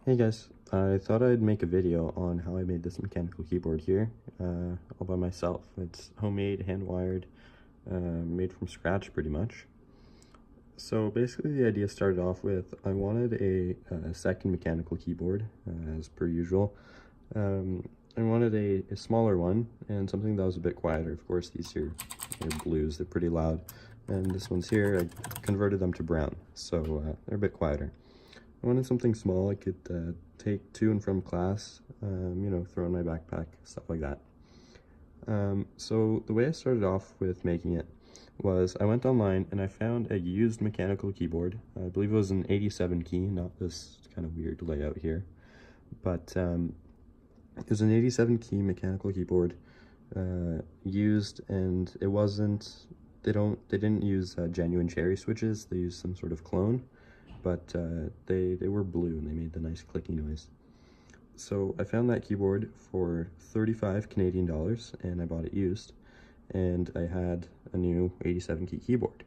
Hey guys, I thought I'd make a video on how I made this mechanical keyboard here, all by myself. It's homemade, hand-wired, made from scratch pretty much. So basically the idea started off with, I wanted a second mechanical keyboard, as per usual. I wanted a smaller one, and something that was a bit quieter. Of course, these here are blues, they're pretty loud. And this one's here, I converted them to brown, so they're a bit quieter. I wanted something small I could take to and from class, throw in my backpack, stuff like that. So the way I started off with making it was I went online and I found a used mechanical keyboard. I believe it was an 87 key, not this kind of weird layout here. But it was an 87 key mechanical keyboard, used, and it wasn't, they didn't use genuine cherry switches, they used some sort of clone. But they were blue and they made the nice clicky noise. So I found that keyboard for 35 Canadian dollars and I bought it used, and I had a new 87 key keyboard.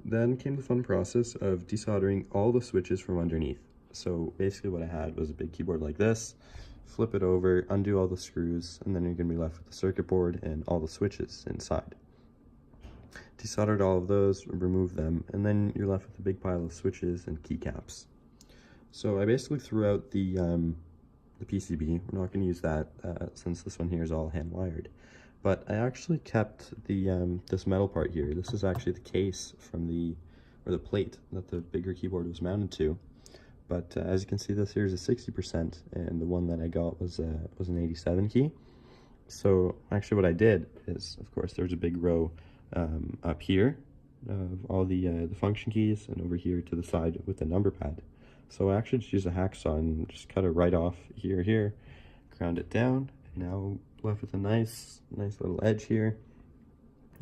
Then came the fun process of desoldering all the switches from underneath. So basically what I had was a big keyboard like this, flip it over, undo all the screws, and then you're going to be left with the circuit board and all the switches inside. Desoldered all of those, removed them, and then you're left with a big pile of switches and keycaps. So I basically threw out the PCB. We're not going to use that since this one here is all hand wired. But I actually kept the this metal part here. This is actually the case from the plate that the bigger keyboard was mounted to. But as you can see, this here is a 60%, and the one that I got was an 87 key. So actually, what I did is, of course, there's a big row up here of all the function keys, and over here to the side with the number pad. So I actually just use a hacksaw and just cut it right off here, ground it down, and now left with a nice little edge here,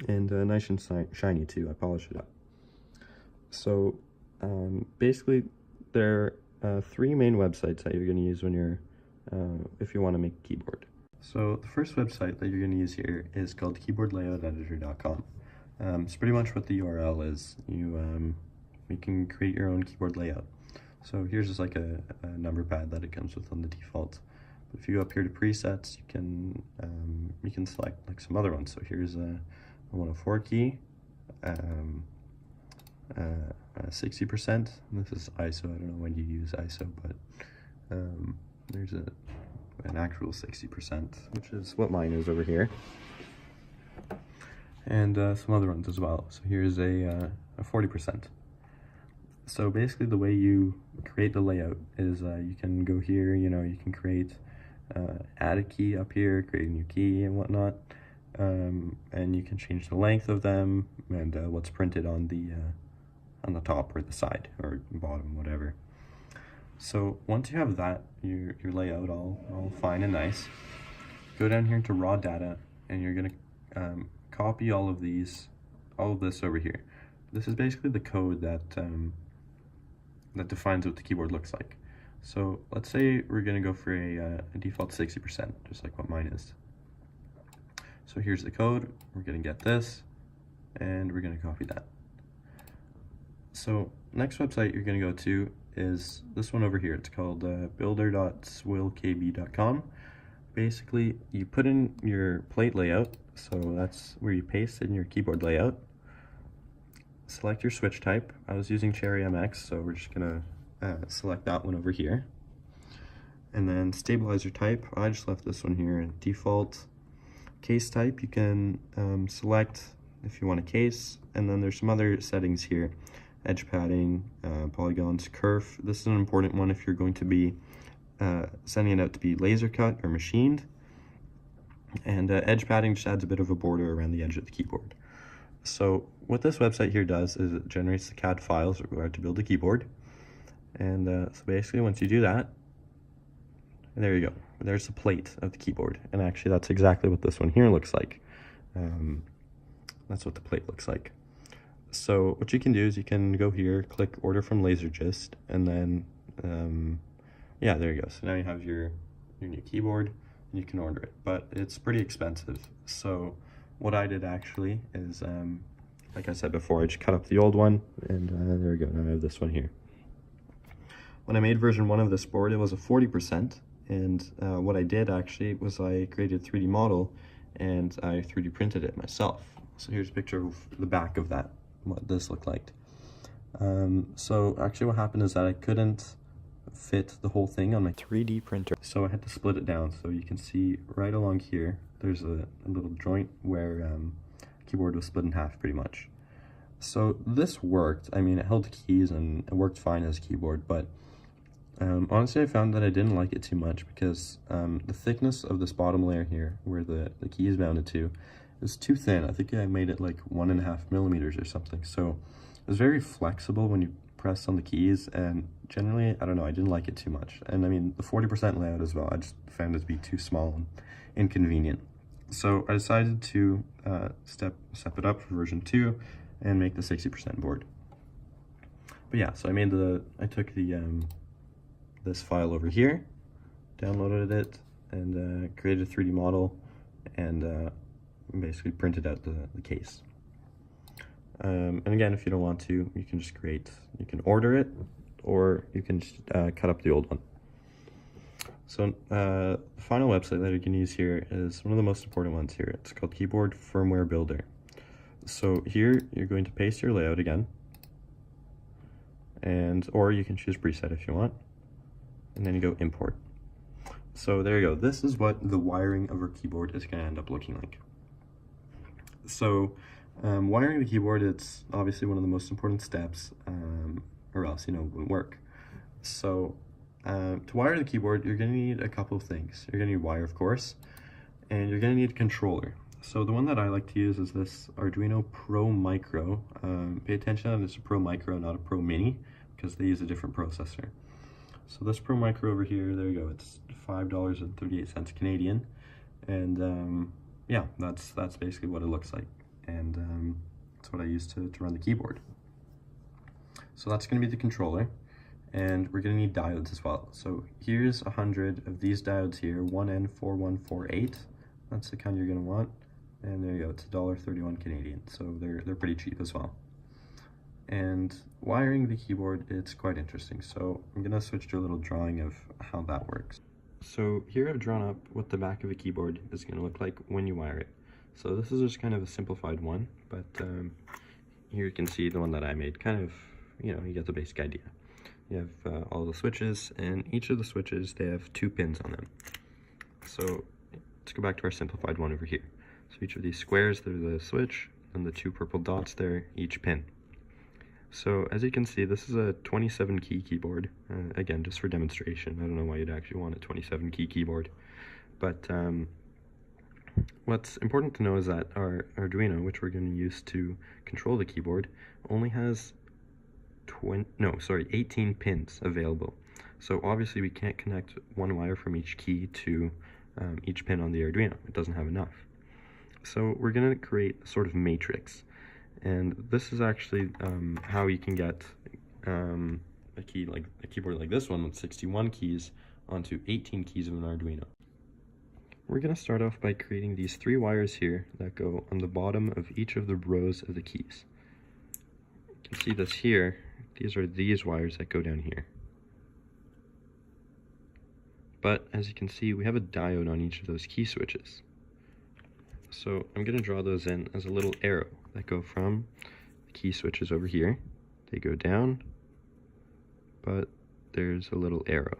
and nice and shiny too. I polished it up. So basically there are 3 main websites that you're going to use when you're if you want to make a keyboard. So the first website that you're going to use here is called keyboardlayouteditor.com. It's pretty much what the URL is. You can create your own keyboard layout. So here's just like a number pad that it comes with on the default. But if you go up here to presets, you can select like some other ones. So here's a 104 key, 60%. This is ISO. I don't know when you use ISO, but there's an actual 60%, which is what mine is over here, and some other ones as well. So here's a 40%. So basically the way you create the layout is you can go here, you can create, add a key up here, create a new key and whatnot, and you can change the length of them and what's printed on the top or the side or bottom, whatever. So once you have that, your layout all fine and nice, go down here into raw data, and you're gonna copy all of this over here. This is basically the code that defines what the keyboard looks like. So let's say we're gonna go for a default 60%, just like what mine is. So here's the code. We're gonna get this, and we're gonna copy that. So next website you're gonna go to is this one over here. It's called builder.swillkb.com. Basically, you put in your plate layout, so that's where you paste in your keyboard layout. Select your switch type. I was using Cherry MX, so we're just gonna select that one over here. And then stabilizer type, I just left this one here. Default case type, you can select if you want a case, and then there's some other settings here. Edge padding, polygons, kerf. This is an important one if you're going to be sending it out to be laser cut or machined. And edge padding just adds a bit of a border around the edge of the keyboard. So what this website here does is it generates the CAD files required to build the keyboard. And so basically once you do that, there you go. There's the plate of the keyboard. And actually that's exactly what this one here looks like. That's what the plate looks like. So what you can do is you can go here, click order from Laserdisc, and then yeah, there you go. So now you have your new keyboard and you can order it, but it's pretty expensive. So what I did actually is like I said before, I just cut up the old one, and there we go. Now I have this one here. when I made version 1 of this board, it was a 40%, and what I did actually was I created a 3D model and I 3D printed it myself. So here's a picture of the back of that, what this looked like. So actually what happened is that I couldn't fit the whole thing on my 3D printer, so I had to split it down. So you can see right along here, there's a little joint where keyboard was split in half pretty much. So this worked. I mean, it held the keys and it worked fine as a keyboard, but honestly I found that I didn't like it too much because the thickness of this bottom layer here, where the key is mounted to, is too thin. I think I made it like 1.5 millimeters or something. So it was very flexible when you press on the keys, and generally, I don't know, I didn't like it too much. And I mean, the 40% layout as well, I just found it to be too small and inconvenient. So I decided to step it up for version 2 and make the 60% board. But yeah, so I took the this file over here, downloaded it, and created a 3D model, and basically printed out the case. And again, if you don't want to, you can just you can order it, or you can just cut up the old one. So the final website that you can use here is one of the most important ones here. It's called Keyboard Firmware Builder. So here you're going to paste your layout again, or you can choose preset if you want, and then you go import. So there you go. This is what the wiring of our keyboard is going to end up looking like. So wiring the keyboard, it's obviously one of the most important steps, or else, it wouldn't work. So to wire the keyboard, you're going to need a couple of things. You're going to need wire, of course, and you're going to need a controller. So the one that I like to use is this Arduino Pro Micro. Pay attention that it's a Pro Micro, not a Pro Mini, because they use a different processor. So this Pro Micro over here, there you go, it's $5.38 Canadian, and yeah, that's basically what it looks like, and that's what I use to run the keyboard. So that's going to be the controller, and we're going to need diodes as well. So here's 100 of these diodes here, 1N4148, that's the kind you're going to want, and there you go, it's $1.31 Canadian, so they're pretty cheap as well. And wiring the keyboard, it's quite interesting, so I'm going to switch to a little drawing of how that works. So here I've drawn up what the back of a keyboard is going to look like when you wire it. So this is just kind of a simplified one, but here you can see the one that I made. Kind of, you get the basic idea. You have all the switches, and each of the switches, they have 2 pins on them. So let's go back to our simplified one over here. So each of these squares, they're the switch, and the 2 purple dots, they're each pin. So as you can see, this is a 27 key keyboard, again, just for demonstration. I don't know why you'd actually want a 27 key keyboard, but what's important to know is that our Arduino, which we're going to use to control the keyboard, only has 18 pins available. So obviously we can't connect one wire from each key to each pin on the Arduino. It doesn't have enough. So we're going to create a sort of matrix. And this is actually how you can get a keyboard like this one with 61 keys onto 18 keys of an Arduino. We're going to start off by creating these 3 wires here that go on the bottom of each of the rows of the keys. You can see this here. These are these wires that go down here. But as you can see, we have a diode on each of those key switches. So I'm going to draw those in as a little arrow that go from the key switches over here. They go down, but there's a little arrow.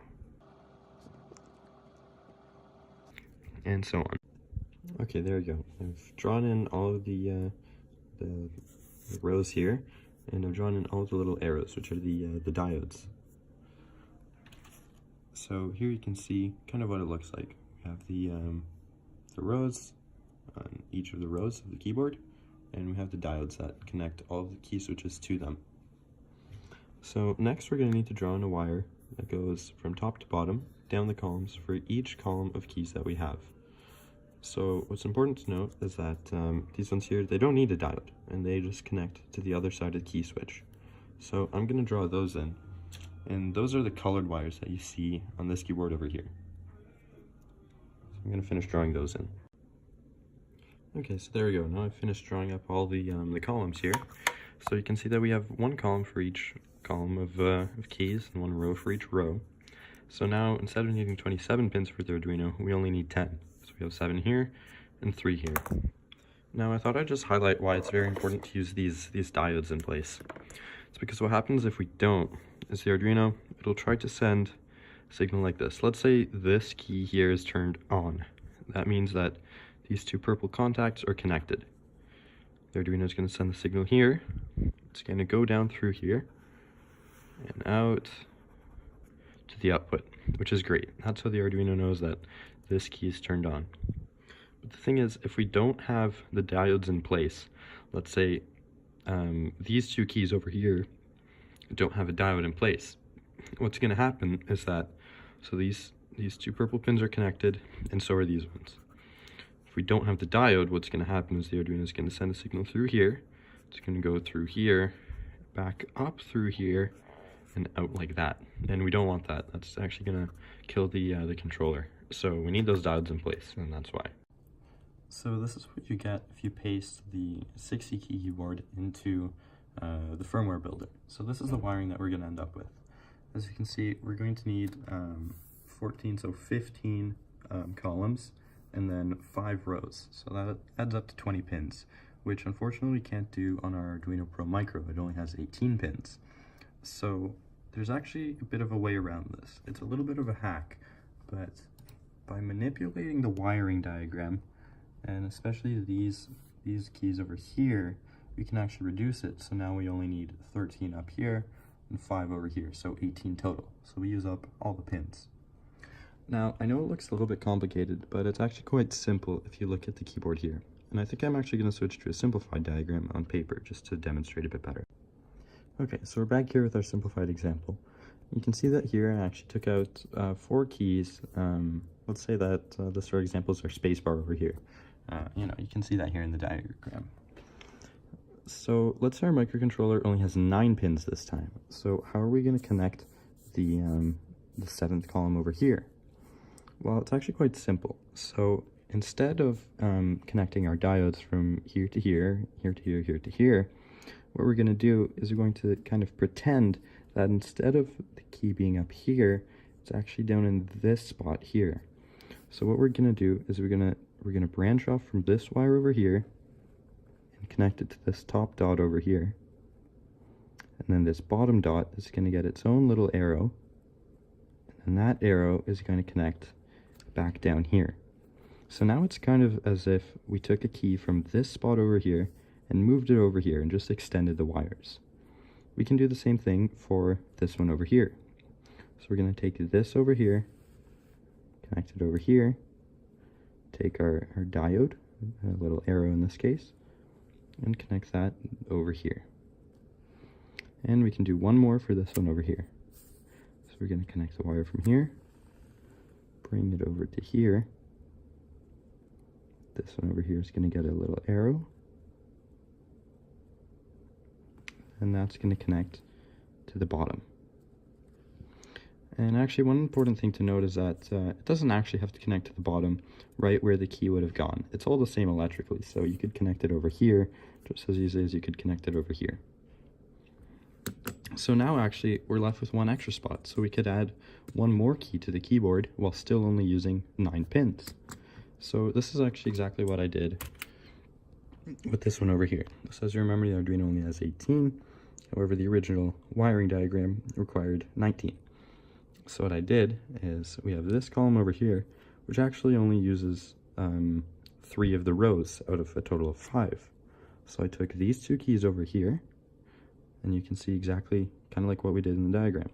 And so on. Okay, there we go. I've drawn in all of the rows here, and I've drawn in all of the little arrows, which are the diodes. So here you can see kind of what it looks like. We have the rows on each of the rows of the keyboard, and we have the diodes that connect all of the key switches to them. So next we're going to need to draw in a wire that goes from top to bottom down the columns for each column of keys that we have. So what's important to note is that these ones here, they don't need a diode, and they just connect to the other side of the key switch. So I'm going to draw those in, and those are the colored wires that you see on this keyboard over here. So I'm going to finish drawing those in. Okay, so there we go. Now I've finished drawing up all the columns here. So you can see that we have one column for each column of keys and one row for each row. So now, instead of needing 27 pins for the Arduino, we only need 10. So we have 7 here and 3 here. Now I thought I'd just highlight why it's very important to use these diodes in place. It's because what happens if we don't is the Arduino, it'll try to send a signal like this. Let's say this key here is turned on. That means that these two purple contacts are connected. The Arduino is going to send the signal here. It's going to go down through here and out to the output, which is great. That's how the Arduino knows that this key is turned on. But the thing is, if we don't have the diodes in place, let's say these two keys over here don't have a diode in place, what's going to happen is that, so these two purple pins are connected, and so are these ones. If we don't have the diode, what's going to happen is the Arduino is going to send a signal through here. It's going to go through here, back up through here, and out like that. And we don't want that. That's actually going to kill the controller. So we need those diodes in place, and that's why. So this is what you get if you paste the 60 key keyboard into the firmware builder. So this is the wiring that we're going to end up with. As you can see, we're going to need 15 columns and then 5 rows. So that adds up to 20 pins, which unfortunately we can't do on our Arduino Pro Micro. It only has 18 pins. So there's actually a bit of a way around this. It's a little bit of a hack, but by manipulating the wiring diagram, and especially these keys over here, we can actually reduce it. So now we only need 13 up here and 5 over here, so 18 total. So we use up all the pins. Now, I know it looks a little bit complicated, but it's actually quite simple if you look at the keyboard here. And I think I'm actually going to switch to a simplified diagram on paper just to demonstrate a bit better. Okay, so we're back here with our simplified example. You can see that here I actually took out 4 keys. Let's say that this, for example, is our spacebar over here. You can see that here in the diagram. So let's say our microcontroller only has 9 pins this time. So how are we going to connect the 7th column over here? Well, it's actually quite simple. So instead of connecting our diodes from here to here, here to here, here to here, what we're going to do is we're going to kind of pretend that instead of the key being up here, it's actually down in this spot here. So what we're going to do is we're going to branch off from this wire over here and connect it to this top dot over here. And then this bottom dot is going to get its own little arrow, and that arrow is going to connect back down here. So now it's kind of as if we took a key from this spot over here and moved it over here and just extended the wires. We can do the same thing for this one over here. So we're going to take this over here, connect it over here, take our diode, a little arrow in this case, and connect that over here. And we can do one more for this one over here. So we're going to connect the wire from here, bring it over to here. This one over here is going to get a little arrow, and that's going to connect to the bottom. And actually, one important thing to note is that it doesn't actually have to connect to the bottom right where the key would have gone. It's all the same electrically, so you could connect it over here just as easily as you could connect it over here. So now actually we're left with one extra spot, so we could add one more key to the keyboard while still only using 9 pins. So this is actually exactly what I did with this one over here. So as you remember, the Arduino only has 18, however the original wiring diagram required 19. So what I did is we have this column over here, which actually only uses 3 of the rows out of a total of 5. So I took these 2 keys over here, and you can see exactly kind of like what we did in the diagram.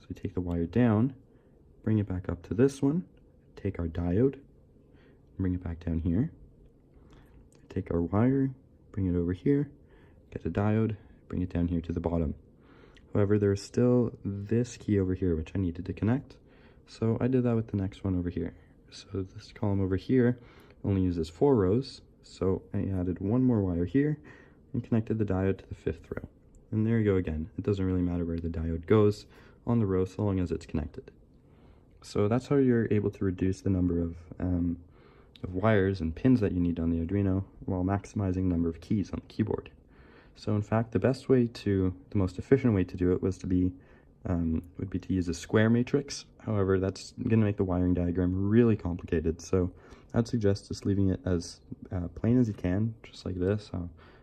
So we take the wire down, bring it back up to this one, take our diode, bring it back down here, take our wire, bring it over here, get a diode, bring it down here to the bottom. However, there's still this key over here which I needed to connect, so I did that with the next one over here. So this column over here only uses 4 rows, so I added one more wire here and connected the diode to the 5th row. And there you go again. It doesn't really matter where the diode goes on the row so long as it's connected. So that's how you're able to reduce the number of wires and pins that you need on the Arduino while maximizing the number of keys on the keyboard. So in fact, the most efficient way to do it would be to use a square matrix. However, that's going to make the wiring diagram really complicated. So I'd suggest just leaving it as plain as you can, just like this.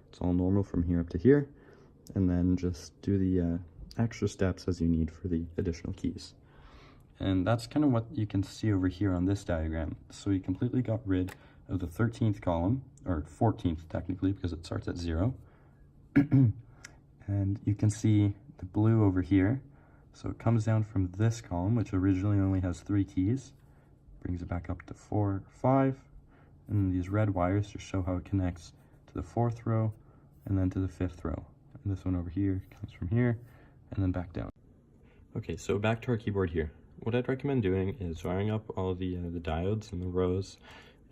It's all normal from here up to here. And then just do the extra steps as you need for the additional keys. And that's kind of what you can see over here on this diagram. So we completely got rid of the 13th column, or 14th technically, because it starts at 0. And you can see the blue over here. So it comes down from this column, which originally only has 3 keys, brings it back up to 4, 5, and these red wires just show how it connects to the 4th row and then to the 5th row. And this one over here comes from here and then back down. Okay, so back to our keyboard here. What I'd recommend doing is wiring up all the diodes and the rows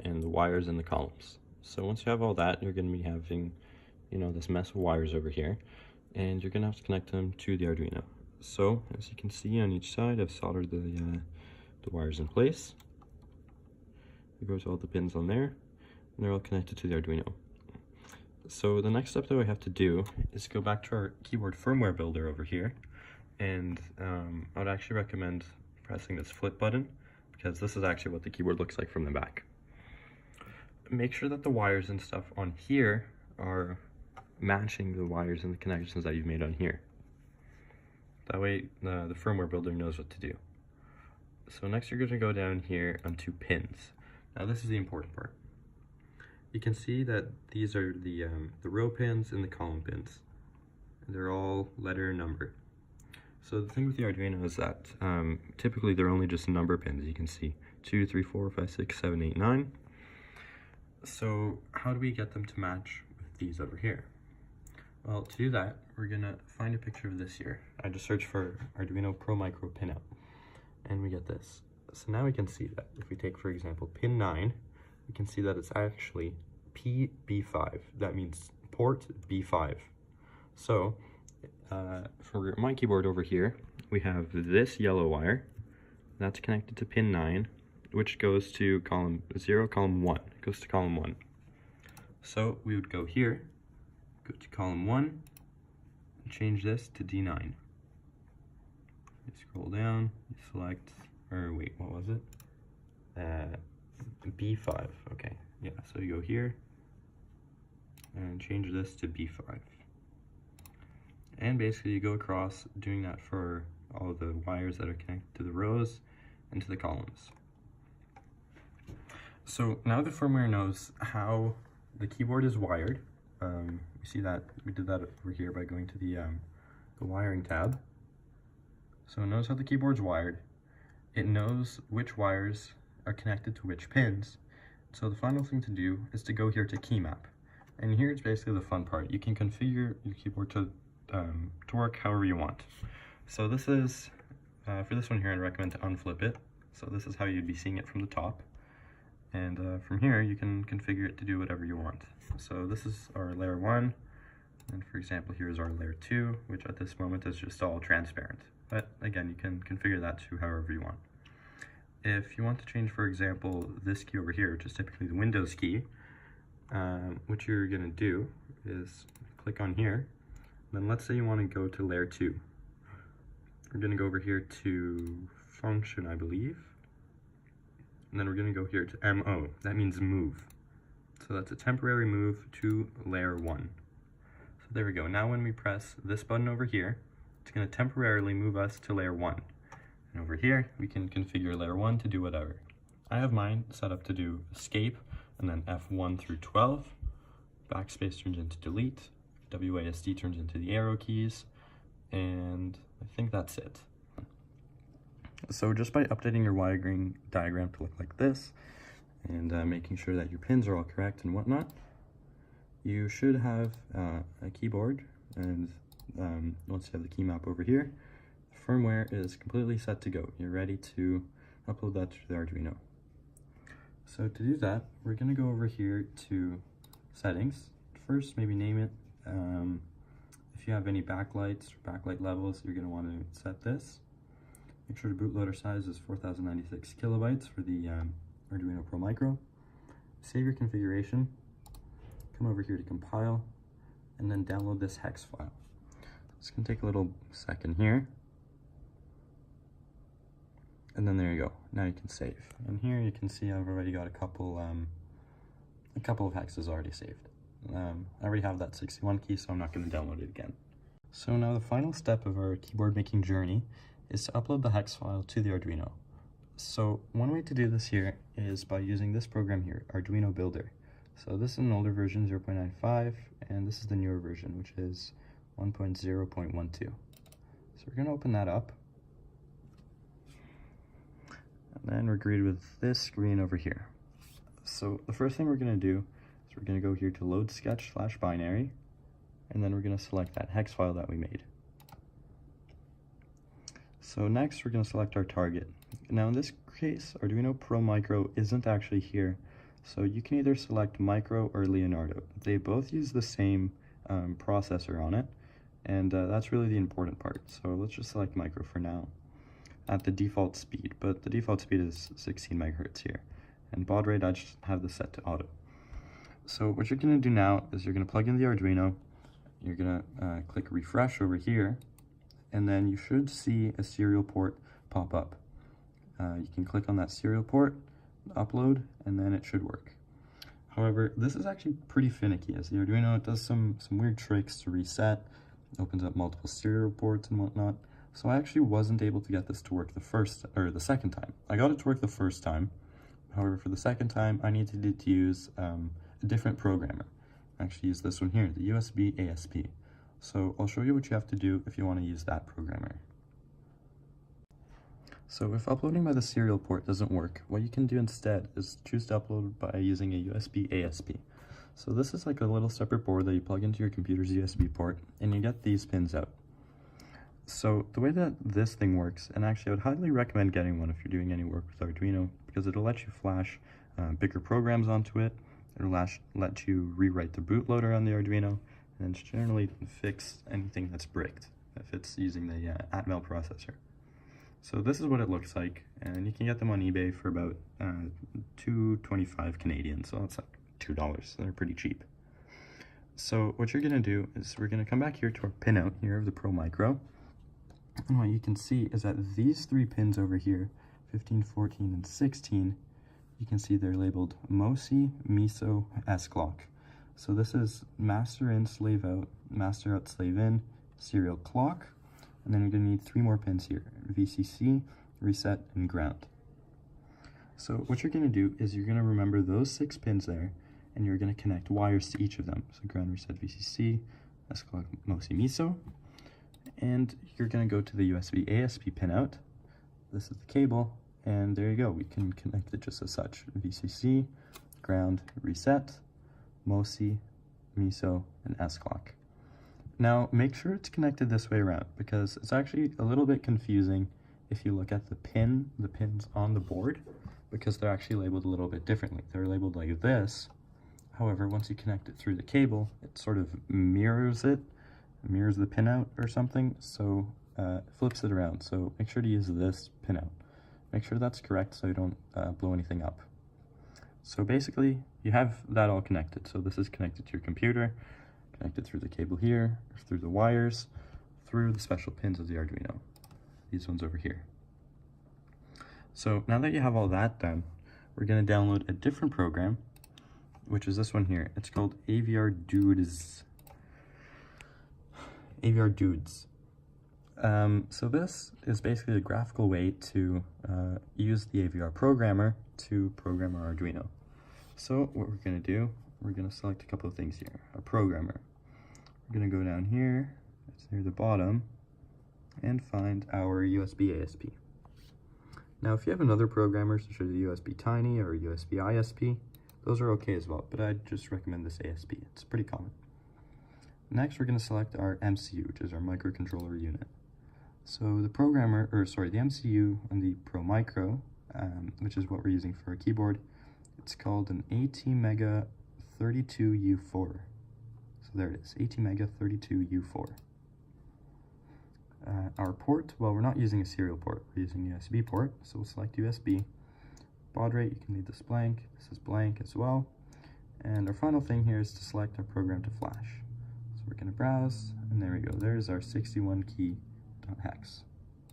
and the wires in the columns. So once you have all that, you're going to be having, this mess of wires over here, and you're going to have to connect them to the Arduino. So as you can see on each side, I've soldered the wires in place. It goes all the pins on there, and they're all connected to the Arduino. So the next step that we have to do is go back to our keyboard firmware builder over here, and I would actually recommend pressing this flip button, because this is actually what the keyboard looks like from the back. Make sure that the wires and stuff on here are matching the wires and the connections that you've made on here. That way the firmware builder knows what to do. So next you're going to go down here onto pins. Now this is the important part. You can see that these are the row pins and the column pins. They're all letter and number. So the thing with the Arduino is that typically they're only just number pins. You can see 2, 3, 4, 5, 6, 7, 8, 9. So how do we get them to match with these over here? Well, to do that, we're gonna find a picture of this here. I just searched for Arduino Pro Micro pinout, and we get this. So now we can see that if we take, for example, pin 9, we can see that it's actually PB5. That means port B5. So for my keyboard over here, we have this yellow wire that's connected to pin 9, which goes to column 0, column 1. It goes to column 1. So we would go here, go to column 1, and change this to D9. You scroll down, you select, or wait, what was it? B5, okay. Yeah, so you go here, and change this to B5. And basically you go across doing that for all the wires that are connected to the rows and to the columns. So now the firmware knows how the keyboard is wired. You see that we did that over here by going to the wiring tab. So it knows how the keyboard's wired. It knows which wires are connected to which pins. So the final thing to do is to go here to key map. And here it's basically the fun part. You can configure your keyboard to work however you want. So this is, for this one here, I'd recommend to unflip it. So this is how you'd be seeing it from the top. And from here, you can configure it to do whatever you want. So this is our layer 1, and for example, here's our layer 2, which at this moment is just all transparent. But again, you can configure that to however you want. If you want to change, for example, this key over here, which is typically the Windows key, what you're going to do is click on here. Then let's say you want to go to layer 2. We're going to go over here to function, I believe. And then we're going to go here to MO. That means move. So that's a temporary move to layer 1. So there we go. Now when we press this button over here, it's going to temporarily move us to layer 1. And over here, we can configure layer 1 to do whatever. I have mine set up to do escape, and then F1 through 12. Backspace turns into delete. WASD turns into the arrow keys. And I think that's it. So just by updating your wiring diagram to look like this, and making sure that your pins are all correct and whatnot, you should have a keyboard, and once you have the key map over here, the firmware is completely set to go. You're ready to upload that to the Arduino. So to do that, we're going to go over here to settings. First, maybe name it. If you have any backlights or backlight levels, you're going to want to set this. Make sure the bootloader size is 4096 kilobytes for the Arduino Pro Micro. Save your configuration, come over here to compile, and then download this hex file. It's gonna take a little second here. And then there you go. Now you can save. And here you can see I've already got a couple of hexes already saved. I already have that 61 key, so I'm not going to download it again. So now the final step of our keyboard making journey is to upload the hex file to the Arduino. So one way to do this here is by using this program here, Arduino Builder. So this is an older version, 0.95, and this is the newer version, which is 1.0.12. So we're going to open that up. And then we're greeted with this screen over here. So the first thing we're going to do is we're going to go here to load sketch/binary, and then we're going to select that hex file that we made. So next we're going to select our target. Now in this case, Arduino Pro Micro isn't actually here, so you can either select Micro or Leonardo. They both use the same processor on it, and that's really the important part. So let's just select Micro for now at the default speed, but the default speed is 16 megahertz here. And baud rate, I just have this set to auto. So what you're going to do now is you're going to plug in the Arduino, you're going to click refresh over here, and then you should see a serial port pop up. You can click on that serial port, upload, and then it should work. However, this is actually pretty finicky, as the Arduino does some weird tricks to reset, opens up multiple serial ports and whatnot. So I actually wasn't able to get this to work the second time. I got it to work the first time. However, for the second time, I needed to use a different programmer. I actually use this one here, the USB ASP. So I'll show you what you have to do if you want to use that programmer. So if uploading by the serial port doesn't work, what you can do instead is choose to upload by using a USB ASP. So this is like a little separate board that you plug into your computer's USB port, and you get these pins out. So the way that this thing works, and actually I would highly recommend getting one if you're doing any work with Arduino, because it'll let you flash bigger programs onto it, it'll let you rewrite the bootloader on the Arduino, and generally fix anything that's bricked if it's using the Atmel processor. So this is what it looks like, and you can get them on eBay for about $2.25 Canadian, so that's like $2, they're pretty cheap. So what you're going to do is we're going to come back here to our pinout here of the Pro Micro. And what you can see is that these three pins over here, 15, 14, and 16, you can see they're labeled MOSI, MISO, S-clock. So this is master in, slave out, master out, slave in, serial clock, and then you're going to need three more pins here, VCC, reset, and ground. So what you're going to do is you're going to remember those 6 pins there, and you're going to connect wires to each of them. So ground, reset, VCC, S-clock, MOSI, MISO. And you're going to go to the USB ASP pinout. This is the cable, and there you go. We can connect it just as such. VCC, ground, reset, MOSI, MISO, and S-clock. Now, make sure it's connected this way around, because it's actually a little bit confusing if you look at the pins on the board, because they're actually labeled a little bit differently. They're labeled like this. However, once you connect it through the cable, it sort of mirrors the pinout or something, so it flips it around. So make sure to use this pinout. Make sure that's correct so you don't blow anything up. So basically, you have that all connected. So this is connected to your computer, connected through the cable here, through the wires, through the special pins of the Arduino. These ones over here. So now that you have all that done, we're going to download a different program, which is this one here. It's called AVR Diodes. So this is basically a graphical way to use the AVR programmer to program our Arduino. So what we're going to do, we're going to select a couple of things here. A programmer. We're going to go down here, it's near the bottom, and find our USB ASP. Now if you have another programmer such as a USB Tiny or a USB ISP, those are okay as well, but I'd just recommend this ASP. It's pretty common. Next, we're going to select our MCU, which is our microcontroller unit. So the MCU on the Pro Micro, which is what we're using for our keyboard, it's called an ATmega 32U4. So there it is, ATmega 32U4. Our port, well, we're not using a serial port, we're using a USB port, so we'll select USB. Baud rate, you can leave this blank. This is blank as well. And our final thing here is to select our program to flash. So we're browse, and there we go. There's our 61 key.hex.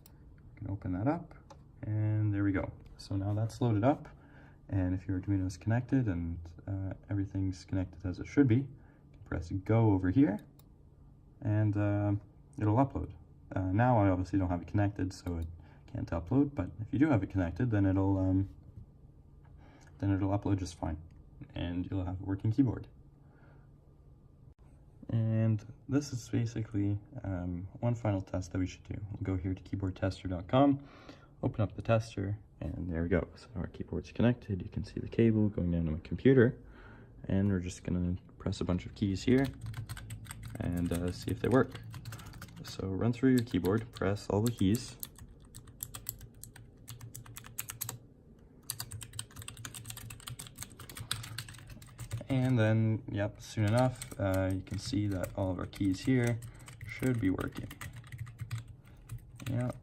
You can open that up, and there we go. So now that's loaded up, and if your Arduino is connected and everything's connected as it should be, you can press go over here, and it'll upload. Now I obviously don't have it connected, so it can't upload, but if you do have it connected, then it'll upload just fine, and you'll have a working keyboard. And this is basically one final test that we should do. We'll go here to keyboardtester.com, open up the tester, and there we go. So our keyboard's connected. You can see the cable going down to my computer, and we're just gonna press a bunch of keys here and see if they work. So run through your keyboard, press all the keys. And then, yep, soon enough, you can see that all of our keys here should be working. Yep.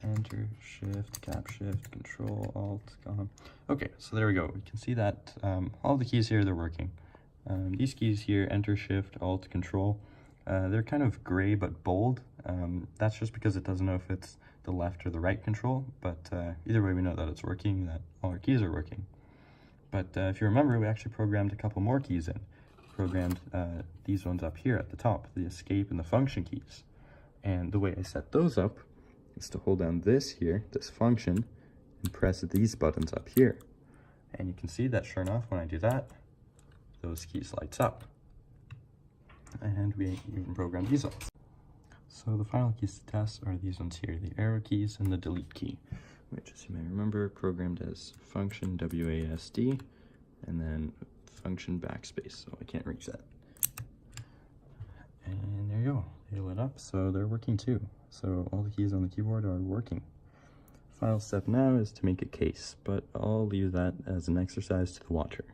Enter, Shift, Cap Shift, Control, Alt, gone. Okay, so there we go. We can see that all the keys here, they're working. These keys here, Enter, Shift, Alt, Control, they're kind of gray but bold. That's just because it doesn't know if it's the left or the right control, but either way we know that it's working, that all our keys are working. But if you remember, we actually programmed a couple more keys in. We programmed these ones up here at the top, the escape and the function keys. And the way I set those up is to hold down this here, this function, and press these buttons up here. And you can see that sure enough, when I do that, those keys lights up. And we even programmed these ones. So the final keys to test are these ones here, the arrow keys and the delete key, which, as you may remember, programmed as function WASD and then function backspace, so I can't reach that. And there you go, they lit up, so they're working too. So all the keys on the keyboard are working. Final step now is to make a case, but I'll leave that as an exercise to the watcher.